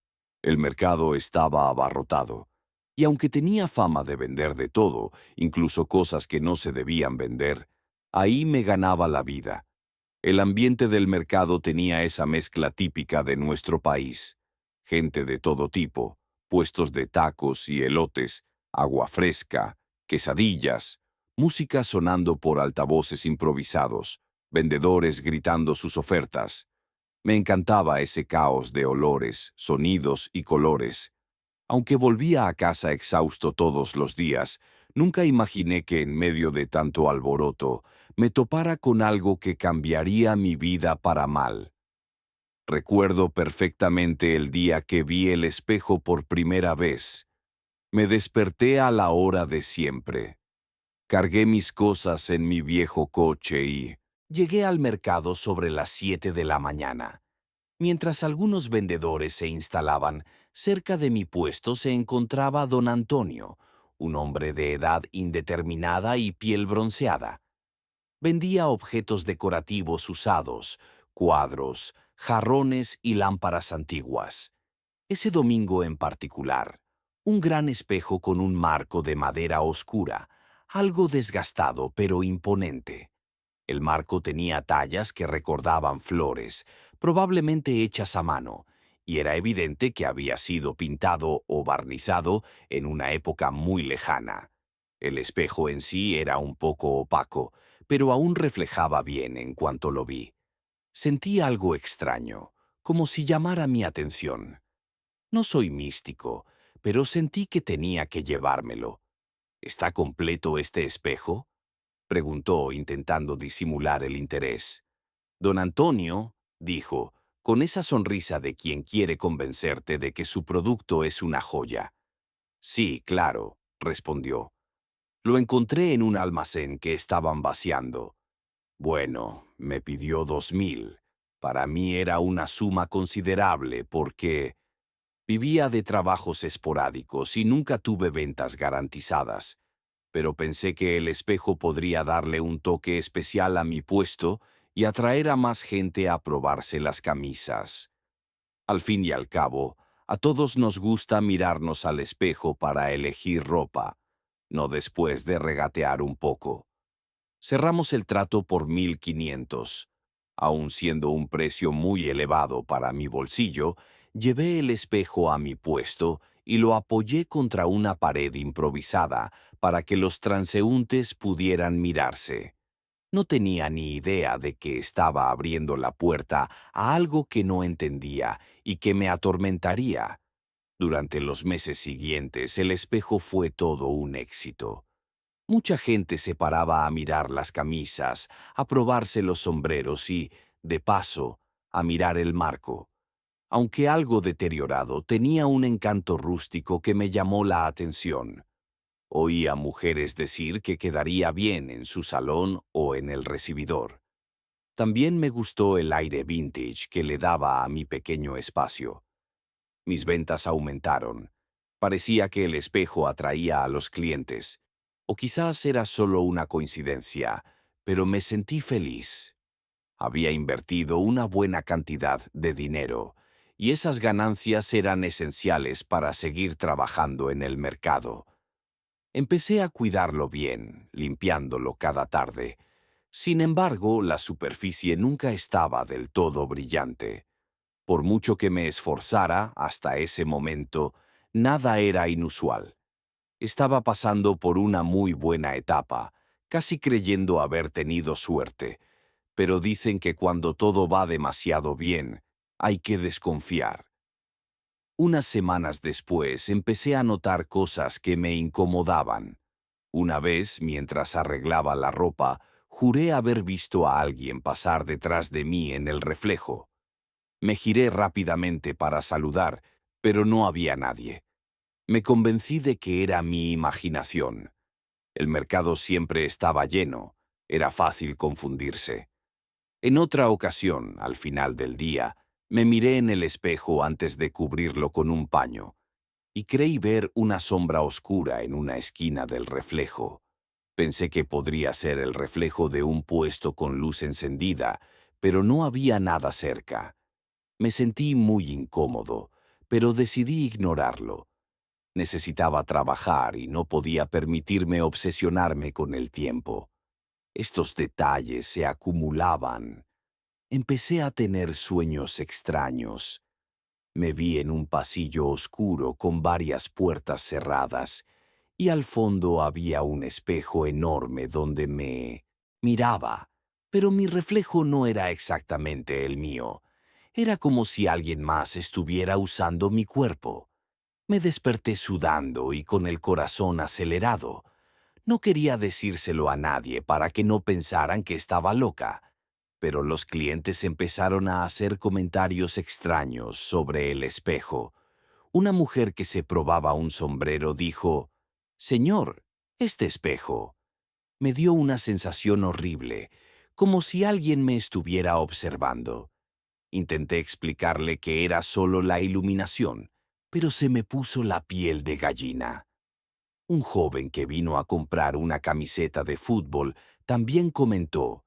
El mercado estaba abarrotado. Y aunque tenía fama de vender de todo, incluso cosas que no se debían vender, ahí me ganaba la vida. El ambiente del mercado tenía esa mezcla típica de nuestro país. Gente de todo tipo, puestos de tacos y elotes, agua fresca, quesadillas, música sonando por altavoces improvisados, vendedores gritando sus ofertas. Me encantaba ese caos de olores, sonidos y colores. Aunque volvía a casa exhausto todos los días, nunca imaginé que en medio de tanto alboroto me topara con algo que cambiaría mi vida para mal. Recuerdo perfectamente el día que vi el espejo por primera vez. Me desperté a la hora de siempre. Cargué mis cosas en mi viejo coche y llegué al mercado sobre las 7 de la mañana. Mientras algunos vendedores se instalaban, cerca de mi puesto se encontraba don Antonio, un hombre de edad indeterminada y piel bronceada. Vendía objetos decorativos usados, cuadros, jarrones y lámparas antiguas. Ese domingo en particular, un gran espejo con un marco de madera oscura, algo desgastado pero imponente. El marco tenía tallas que recordaban flores, probablemente hechas a mano, y era evidente que había sido pintado o barnizado en una época muy lejana. El espejo en sí era un poco opaco, pero aún reflejaba bien en cuanto lo vi. Sentí algo extraño, como si llamara mi atención. No soy místico, pero sentí que tenía que llevármelo. ¿Está completo este espejo?, preguntó, intentando disimular el interés. Don Antonio, dijo, con esa sonrisa de quien quiere convencerte de que su producto es una joya. Sí, claro, respondió. Lo encontré en un almacén que estaban vaciando. Bueno, me pidió 2.000. Para mí era una suma considerable porque vivía de trabajos esporádicos y nunca tuve ventas garantizadas. Pero pensé que el espejo podría darle un toque especial a mi puesto y atraer a más gente a probarse las camisas. Al fin y al cabo, a todos nos gusta mirarnos al espejo para elegir ropa, no después de regatear un poco. Cerramos el trato por 1.500. Aun siendo un precio muy elevado para mi bolsillo, llevé el espejo a mi puesto y lo apoyé contra una pared improvisada para que los transeúntes pudieran mirarse. No tenía ni idea de que estaba abriendo la puerta a algo que no entendía y que me atormentaría. Durante los meses siguientes, el espejo fue todo un éxito. Mucha gente se paraba a mirar las camisas, a probarse los sombreros y, de paso, a mirar el marco. Aunque algo deteriorado, tenía un encanto rústico que me llamó la atención. Oía mujeres decir que quedaría bien en su salón o en el recibidor. También me gustó el aire vintage que le daba a mi pequeño espacio. Mis ventas aumentaron. Parecía que el espejo atraía a los clientes. O quizás era solo una coincidencia, pero me sentí feliz. Había invertido una buena cantidad de dinero, y esas ganancias eran esenciales para seguir trabajando en el mercado. Empecé a cuidarlo bien, limpiándolo cada tarde. Sin embargo, la superficie nunca estaba del todo brillante. Por mucho que me esforzara hasta ese momento, nada era inusual. Estaba pasando por una muy buena etapa, casi creyendo haber tenido suerte, pero dicen que cuando todo va demasiado bien, hay que desconfiar. Unas semanas después empecé a notar cosas que me incomodaban. Una vez, mientras arreglaba la ropa, juré haber visto a alguien pasar detrás de mí en el reflejo. Me giré rápidamente para saludar, pero no había nadie. Me convencí de que era mi imaginación. El mercado siempre estaba lleno, era fácil confundirse. En otra ocasión, al final del día, me miré en el espejo antes de cubrirlo con un paño, y creí ver una sombra oscura en una esquina del reflejo. Pensé que podría ser el reflejo de un puesto con luz encendida, pero no había nada cerca. Me sentí muy incómodo, pero decidí ignorarlo. Necesitaba trabajar y no podía permitirme obsesionarme con el tiempo. Estos detalles se acumulaban. Empecé a tener sueños extraños. Me vi en un pasillo oscuro con varias puertas cerradas, y al fondo había un espejo enorme donde me miraba, pero mi reflejo no era exactamente el mío. Era como si alguien más estuviera usando mi cuerpo. Me desperté sudando y con el corazón acelerado. No quería decírselo a nadie para que no pensaran que estaba loca, pero los clientes empezaron a hacer comentarios extraños sobre el espejo. Una mujer que se probaba un sombrero dijo: «Señor, este espejo». Me dio una sensación horrible, como si alguien me estuviera observando. Intenté explicarle que era solo la iluminación, pero se me puso la piel de gallina. Un joven que vino a comprar una camiseta de fútbol también comentó: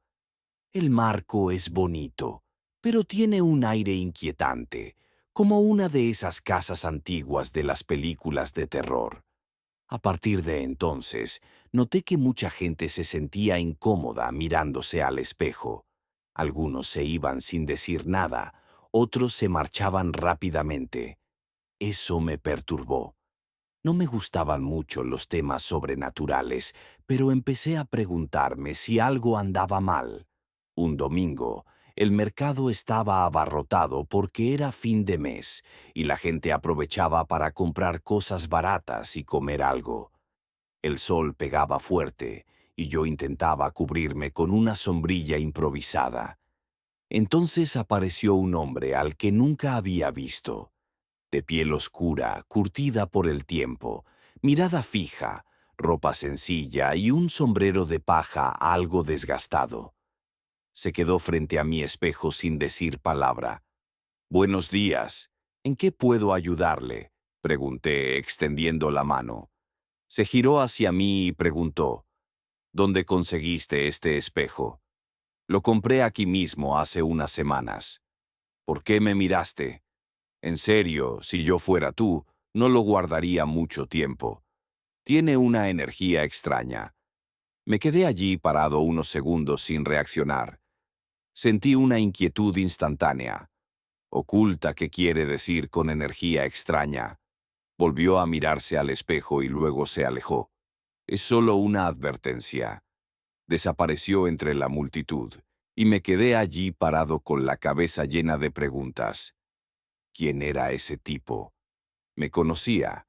«El marco es bonito, pero tiene un aire inquietante, como una de esas casas antiguas de las películas de terror». A partir de entonces, noté que mucha gente se sentía incómoda mirándose al espejo. Algunos se iban sin decir nada, otros se marchaban rápidamente. Eso me perturbó. No me gustaban mucho los temas sobrenaturales, pero empecé a preguntarme si algo andaba mal. Un domingo, el mercado estaba abarrotado porque era fin de mes y la gente aprovechaba para comprar cosas baratas y comer algo. El sol pegaba fuerte y yo intentaba cubrirme con una sombrilla improvisada. Entonces apareció un hombre al que nunca había visto, de piel oscura, curtida por el tiempo, mirada fija, ropa sencilla y un sombrero de paja algo desgastado. Se quedó frente a mi espejo sin decir palabra. «Buenos días. ¿En qué puedo ayudarle?», pregunté, extendiendo la mano. Se giró hacia mí y preguntó, «¿Dónde conseguiste este espejo?». «Lo compré aquí mismo hace unas semanas». «¿Por qué me miraste?». «En serio, si yo fuera tú, no lo guardaría mucho tiempo. Tiene una energía extraña». Me quedé allí parado unos segundos sin reaccionar. Sentí una inquietud instantánea. Oculta, ¿qué quiere decir con energía extraña? Volvió a mirarse al espejo y luego se alejó. Es solo una advertencia. Desapareció entre la multitud, y me quedé allí parado con la cabeza llena de preguntas. ¿Quién era ese tipo? ¿Me conocía?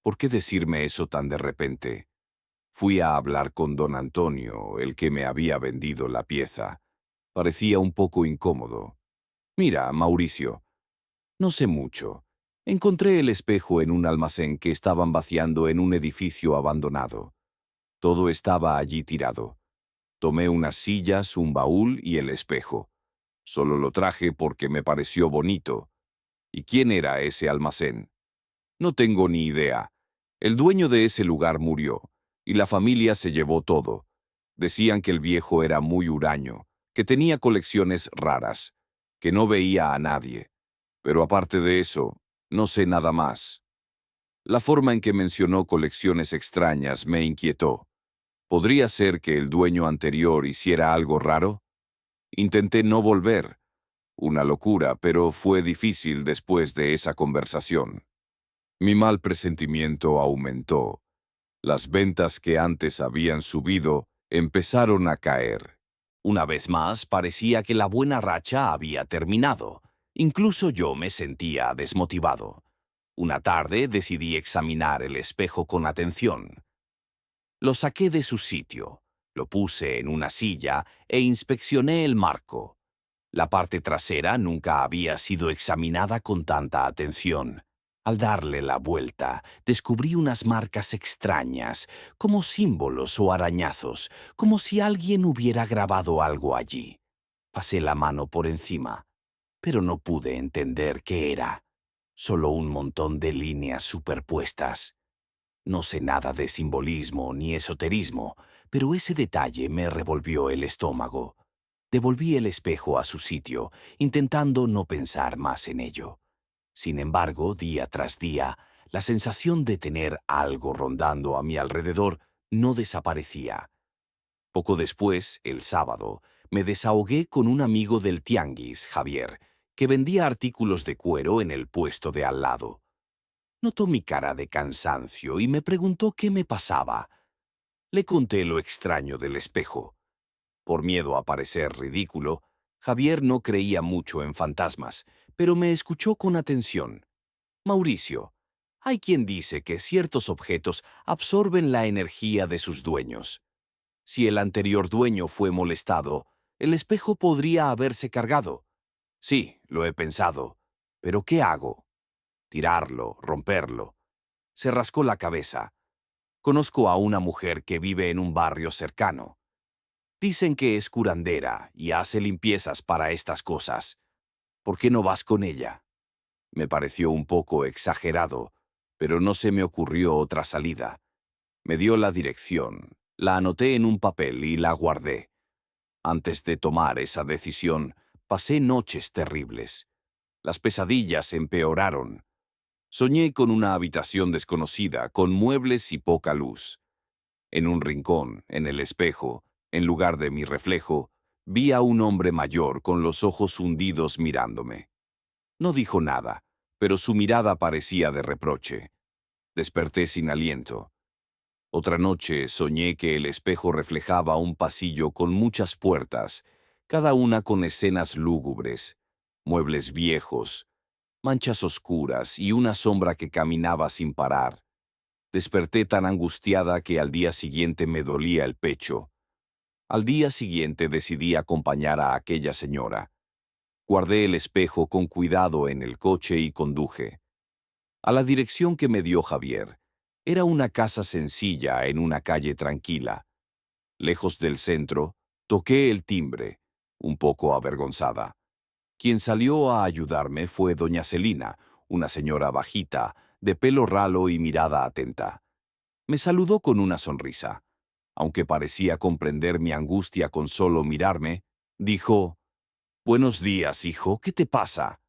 ¿Por qué decirme eso tan de repente? Fui a hablar con don Antonio, el que me había vendido la pieza. Parecía un poco incómodo. «Mira, Mauricio, no sé mucho. Encontré el espejo en un almacén que estaban vaciando en un edificio abandonado. Todo estaba allí tirado. Tomé unas sillas, un baúl y el espejo. Solo lo traje porque me pareció bonito. ¿Y quién era ese almacén? No tengo ni idea. El dueño de ese lugar murió, y la familia se llevó todo. Decían que el viejo era muy huraño, que tenía colecciones raras, que no veía a nadie. Pero aparte de eso, no sé nada más. La forma en que mencionó colecciones extrañas me inquietó. ¿Podría ser que el dueño anterior hiciera algo raro? Intenté no volver. Una locura, pero fue difícil después de esa conversación. Mi mal presentimiento aumentó. Las ventas que antes habían subido empezaron a caer. Una vez más parecía que la buena racha había terminado. Incluso yo me sentía desmotivado. Una tarde decidí examinar el espejo con atención. Lo saqué de su sitio, lo puse en una silla e inspeccioné el marco. La parte trasera nunca había sido examinada con tanta atención. Al darle la vuelta, descubrí unas marcas extrañas, como símbolos o arañazos, como si alguien hubiera grabado algo allí. Pasé la mano por encima, pero no pude entender qué era. Solo un montón de líneas superpuestas. No sé nada de simbolismo ni esoterismo, pero ese detalle me revolvió el estómago. Devolví el espejo a su sitio, intentando no pensar más en ello. Sin embargo, día tras día, la sensación de tener algo rondando a mi alrededor no desaparecía. Poco después, el sábado, me desahogué con un amigo del tianguis, Javier, que vendía artículos de cuero en el puesto de al lado. Notó mi cara de cansancio y me preguntó qué me pasaba. Le conté lo extraño del espejo. Por miedo a parecer ridículo, Javier no creía mucho en fantasmas, pero me escuchó con atención. «Mauricio, hay quien dice que ciertos objetos absorben la energía de sus dueños. Si el anterior dueño fue molestado, el espejo podría haberse cargado. Sí, lo he pensado. ¿Pero qué hago? Tirarlo, romperlo». Se rascó la cabeza. «Conozco a una mujer que vive en un barrio cercano. Dicen que es curandera y hace limpiezas para estas cosas. ¿Por qué no vas con ella?». Me pareció un poco exagerado, pero no se me ocurrió otra salida. Me dio la dirección, la anoté en un papel y la guardé. Antes de tomar esa decisión, pasé noches terribles. Las pesadillas empeoraron. Soñé con una habitación desconocida, con muebles y poca luz. En un rincón, en el espejo, en lugar de mi reflejo, vi a un hombre mayor con los ojos hundidos mirándome. No dijo nada, pero su mirada parecía de reproche. Desperté sin aliento. Otra noche soñé que el espejo reflejaba un pasillo con muchas puertas, cada una con escenas lúgubres, muebles viejos, manchas oscuras y una sombra que caminaba sin parar. Desperté tan angustiada que al día siguiente me dolía el pecho. Al día siguiente decidí acompañar a aquella señora. Guardé el espejo con cuidado en el coche y conduje. A la dirección que me dio Javier. Era una casa sencilla en una calle tranquila. Lejos del centro, toqué el timbre, un poco avergonzada. Quien salió a ayudarme fue doña Celina, una señora bajita, de pelo ralo y mirada atenta. Me saludó con una sonrisa. Aunque parecía comprender mi angustia con solo mirarme, dijo: «Buenos días, hijo, ¿qué te pasa?».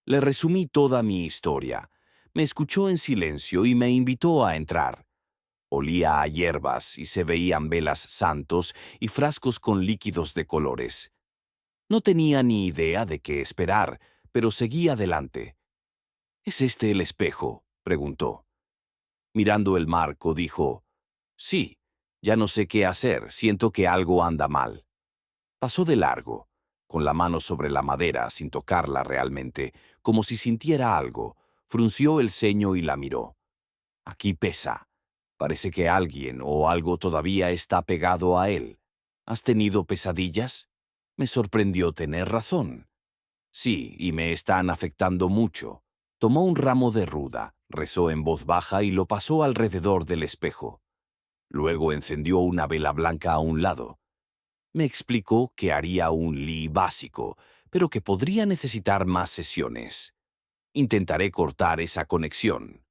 Le resumí toda mi historia. Me escuchó en silencio y me invitó a entrar. Olía a hierbas y se veían velas santos y frascos con líquidos de colores. No tenía ni idea de qué esperar, pero seguí adelante. «¿Es este el espejo?», preguntó. Mirando el marco, dijo: «Sí, ya no sé qué hacer, siento que algo anda mal». Pasó de largo, con la mano sobre la madera, sin tocarla realmente, como si sintiera algo. Frunció el ceño y la miró. «Aquí pesa. Parece que alguien o algo todavía está pegado a él. ¿Has tenido pesadillas?». Me sorprendió tener razón. «Sí, y me están afectando mucho». Tomó un ramo de ruda, rezó en voz baja y lo pasó alrededor del espejo. Luego encendió una vela blanca a un lado. Me explicó que haría un Li básico, pero que podría necesitar más sesiones. Intentaré cortar esa conexión.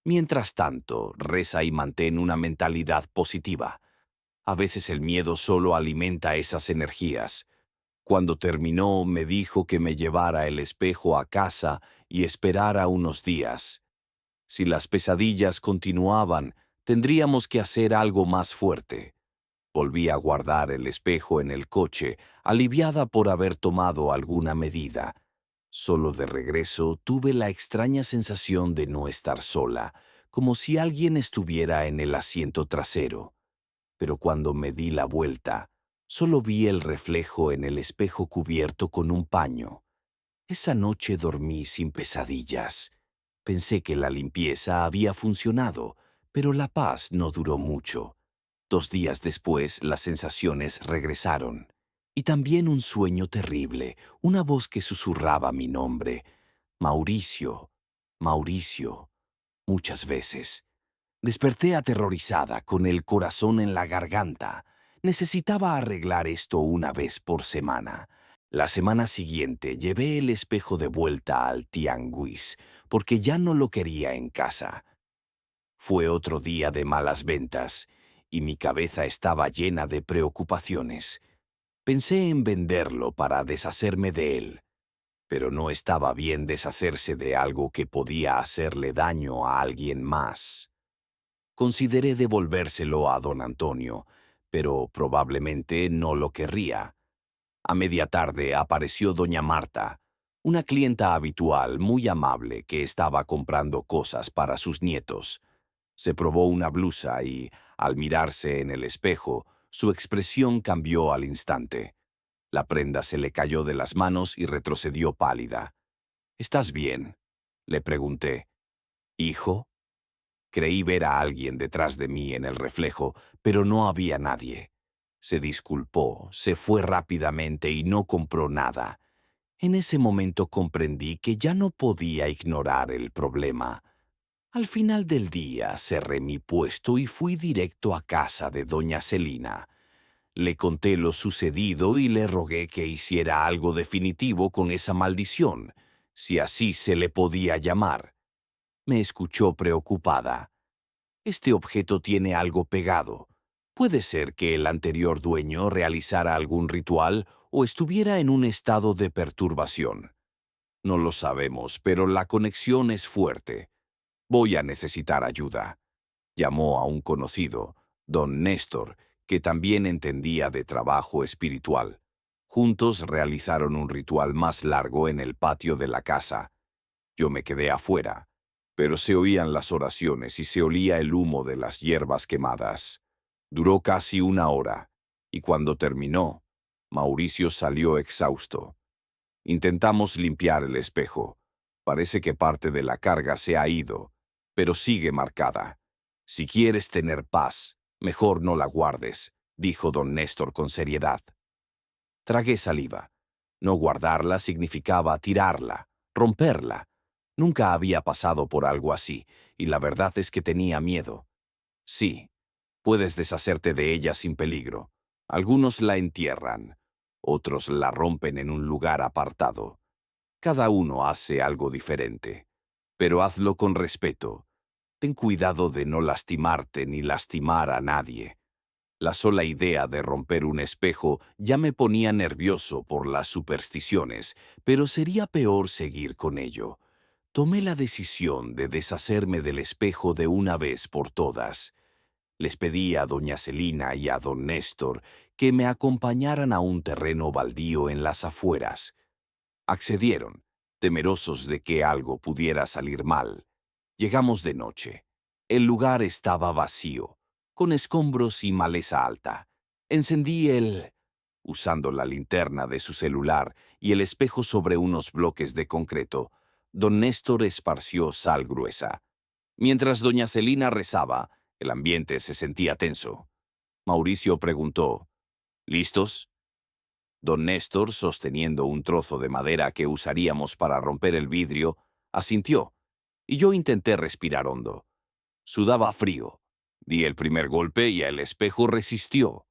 Mientras tanto, reza y mantén una mentalidad positiva. A veces el miedo solo alimenta esas energías. Cuando terminó, me dijo que me llevara el espejo a casa y esperara unos días. Si las pesadillas continuaban, tendríamos que hacer algo más fuerte. Volví a guardar el espejo en el coche, aliviada por haber tomado alguna medida. Solo de regreso tuve la extraña sensación de no estar sola, como si alguien estuviera en el asiento trasero. Pero cuando me di la vuelta, solo vi el reflejo en el espejo cubierto con un paño. Esa noche dormí sin pesadillas. Pensé que la limpieza había funcionado, pero la paz no duró mucho. 2 días después, las sensaciones regresaron. Y también un sueño terrible, una voz que susurraba mi nombre. «Mauricio, Mauricio», muchas veces. Desperté aterrorizada, con el corazón en la garganta. Necesitaba arreglar esto una vez por semana. La semana siguiente llevé el espejo de vuelta al tianguis, porque ya no lo quería en casa. Fue otro día de malas ventas, y mi cabeza estaba llena de preocupaciones. Pensé en venderlo para deshacerme de él, pero no estaba bien deshacerse de algo que podía hacerle daño a alguien más. Consideré devolvérselo a don Antonio, pero probablemente no lo querría. A media tarde apareció doña Marta, una clienta habitual muy amable que estaba comprando cosas para sus nietos. Se probó una blusa y, al mirarse en el espejo, su expresión cambió al instante. La prenda se le cayó de las manos y retrocedió pálida. «¿Estás bien?», le pregunté. «¿Hijo?». Creí ver a alguien detrás de mí en el reflejo, pero no había nadie. Se disculpó, se fue rápidamente y no compró nada. En ese momento comprendí que ya no podía ignorar el problema. Al final del día cerré mi puesto y fui directo a casa de doña Celina. Le conté lo sucedido y le rogué que hiciera algo definitivo con esa maldición, si así se le podía llamar. Me escuchó preocupada. «Este objeto tiene algo pegado. Puede ser que el anterior dueño realizara algún ritual o estuviera en un estado de perturbación. No lo sabemos, pero la conexión es fuerte. Voy a necesitar ayuda». Llamó a un conocido, don Néstor, que también entendía de trabajo espiritual. Juntos realizaron un ritual más largo en el patio de la casa. Yo me quedé afuera. pero se oían las oraciones y se olía el humo de las hierbas quemadas. Duró casi 1 hora, y cuando terminó, Mauricio salió exhausto. Intentamos limpiar el espejo. Parece que parte de la carga se ha ido, pero sigue marcada. Si quieres tener paz, mejor no la guardes, dijo don Néstor con seriedad. Tragué saliva. No guardarla significaba tirarla, romperla. Nunca había pasado por algo así, y la verdad es que tenía miedo. Sí, puedes deshacerte de ella sin peligro. Algunos la entierran, otros la rompen en un lugar apartado. Cada uno hace algo diferente, pero hazlo con respeto. Ten cuidado de no lastimarte ni lastimar a nadie. La sola idea de romper un espejo ya me ponía nervioso por las supersticiones, pero sería peor seguir con ello. Tomé la decisión de deshacerme del espejo de una vez por todas. Les pedí a doña Celina y a don Néstor que me acompañaran a un terreno baldío en las afueras. Accedieron, temerosos de que algo pudiera salir mal. Llegamos de noche. El lugar estaba vacío, con escombros y maleza alta. Encendí usando la linterna de su celular y el espejo sobre unos bloques de concreto. Don Néstor esparció sal gruesa. Mientras doña Celina rezaba, el ambiente se sentía tenso. Mauricio preguntó, ¿listos? Don Néstor, sosteniendo un trozo de madera que usaríamos para romper el vidrio, asintió, y yo intenté respirar hondo. Sudaba frío. Di el primer golpe y el espejo resistió.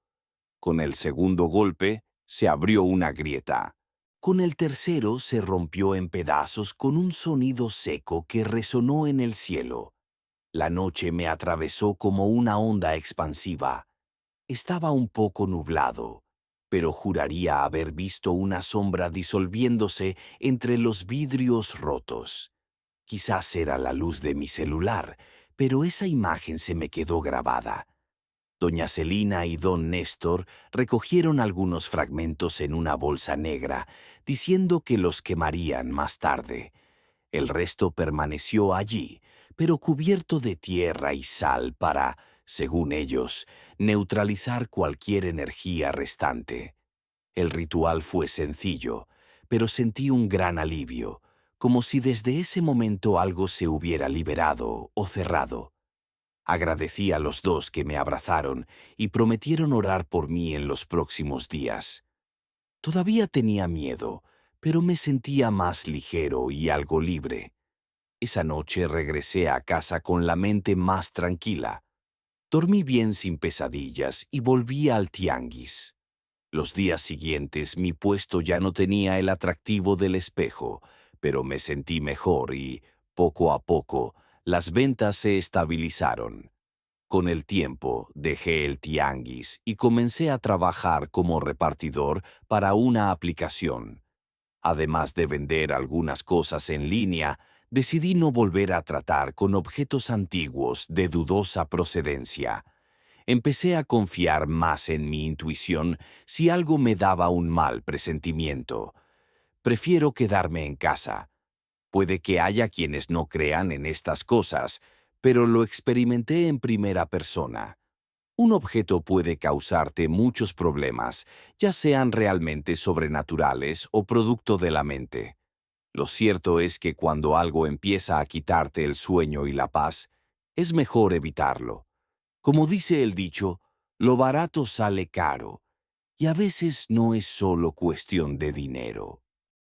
Con el segundo golpe, se abrió una grieta. Con el tercero se rompió en pedazos con un sonido seco que resonó en el cielo. La noche me atravesó como una onda expansiva. Estaba un poco nublado, pero juraría haber visto una sombra disolviéndose entre los vidrios rotos. Quizás era la luz de mi celular, pero esa imagen se me quedó grabada. Doña Celina y don Néstor recogieron algunos fragmentos en una bolsa negra, diciendo que los quemarían más tarde. El resto permaneció allí, pero cubierto de tierra y sal para, según ellos, neutralizar cualquier energía restante. El ritual fue sencillo, pero sentí un gran alivio, como si desde ese momento algo se hubiera liberado o cerrado. Agradecí a los dos que me abrazaron y prometieron orar por mí en los próximos días. Todavía tenía miedo, pero me sentía más ligero y algo libre. Esa noche regresé a casa con la mente más tranquila. Dormí bien sin pesadillas y volví al tianguis. Los días siguientes mi puesto ya no tenía el atractivo del espejo, pero me sentí mejor y, poco a poco, las ventas se estabilizaron. Con el tiempo dejé el tianguis y comencé a trabajar como repartidor para una aplicación. Además de vender algunas cosas en línea, decidí no volver a tratar con objetos antiguos de dudosa procedencia. Empecé a confiar más en mi intuición si algo me daba un mal presentimiento. Prefiero quedarme en casa. Puede que haya quienes no crean en estas cosas, pero lo experimenté en primera persona. Un objeto puede causarte muchos problemas, ya sean realmente sobrenaturales o producto de la mente. Lo cierto es que cuando algo empieza a quitarte el sueño y la paz, es mejor evitarlo. Como dice el dicho, lo barato sale caro, y a veces no es solo cuestión de dinero.